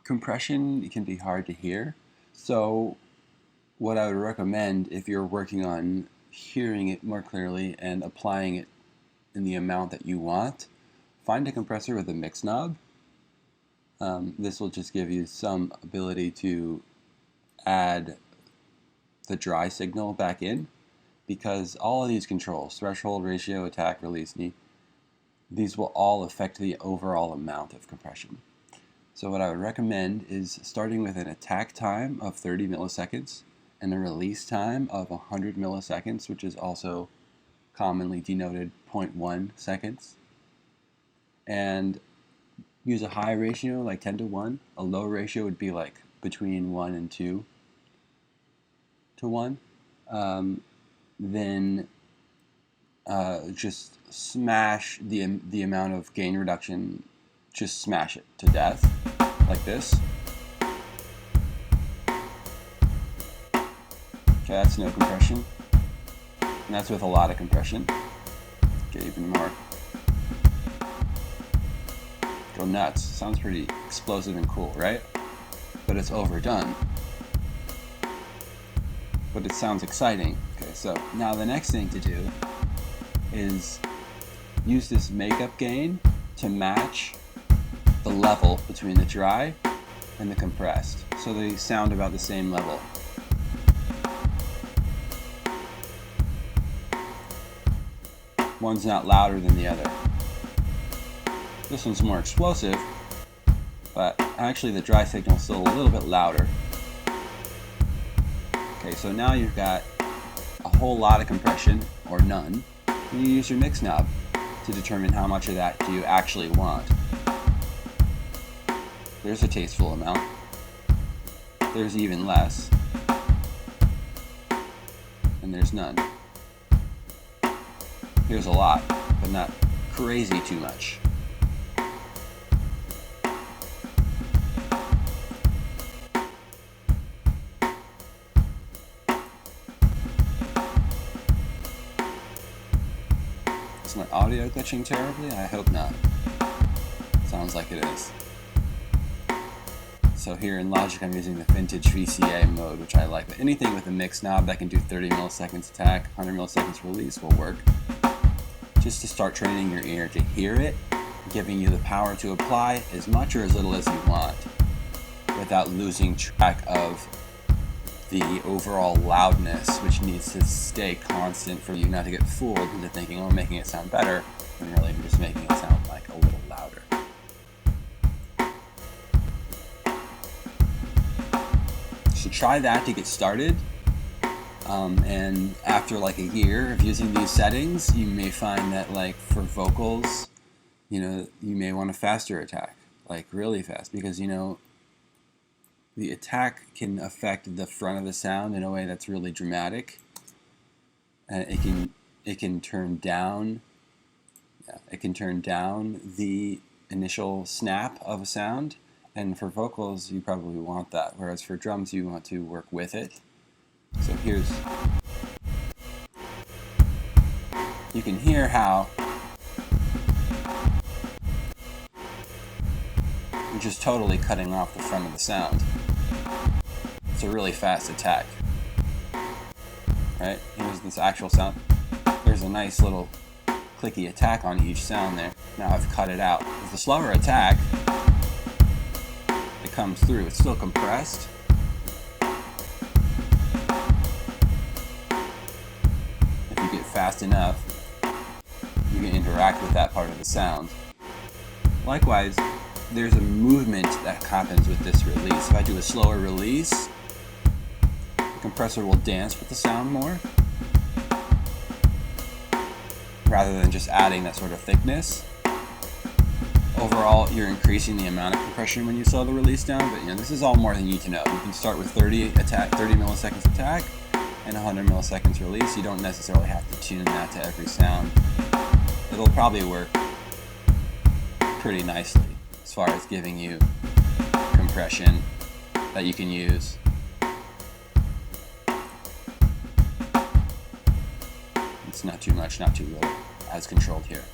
Compression can be hard to hear, so what I would recommend if you're working on hearing it more clearly and applying it in the amount that you want, find a compressor with a mix knob. This will just give you some ability to add the dry signal back in, because all of these controls, threshold, ratio, attack, release, knee, these will all affect the overall amount of compression. So what I would recommend is starting with an attack time of 30 milliseconds and a release time of 100 milliseconds, which is also commonly denoted 0.1 seconds. And use a high ratio like 10 to 1. A low ratio would be like between 1 and 2 to 1. Then just smash the amount of gain reduction, just smash it to death, like this. Okay, that's no compression. And that's with a lot of compression. Get even more. Go nuts. Sounds pretty explosive and cool, right? But it's overdone. But it sounds exciting. Okay, so now the next thing to do is use this makeup gain to match the level between the dry and the compressed, so they sound about the same level. One's not louder than the other. This one's more explosive, but actually the dry signal is still a little bit louder. Okay, so now you've got a whole lot of compression, or none, and you use your mix knob to determine how much of that do you actually want. There's a tasteful amount. There's even less. And there's none. Here's a lot, but not crazy too much. Is my audio glitching terribly? I hope not. Sounds like it is. So here in Logic I'm using the vintage VCA mode, which I like. But anything with a mix knob that can do 30 milliseconds attack, 100 milliseconds release will work. Just to start training your ear to hear it, giving you the power to apply as much or as little as you want, without losing track of the overall loudness, which needs to stay constant for you not to get fooled into thinking, oh, I'm making it sound better, when really you're just making it sound like a little louder. So try that to get started, and after like a year of using these settings, you may find that like for vocals, you may want a faster attack, like really fast, because the attack can affect the front of the sound in a way that's really dramatic. It can turn down the initial snap of a sound, and for vocals you probably want that, whereas for drums you want to work with it. So you can hear how you're just totally cutting off the front of the sound. It's a really fast attack. Right? Here's this actual sound. There's a nice little clicky attack on each sound there. Now I've cut it out. With the slower attack, it comes through. It's still compressed. If you get fast enough, you can interact with that part of the sound. Likewise, there's a movement that happens with this release. If I do a slower release, the compressor will dance with the sound more, rather than just adding that sort of thickness. Overall, you're increasing the amount of compression when you slow the release down, but this is all more than you need to know. You can start with 30 milliseconds attack and 100 milliseconds release. You don't necessarily have to tune that to every sound. It'll probably work pretty nicely as far as giving you compression that you can use. It's not too much, not too little, as controlled here.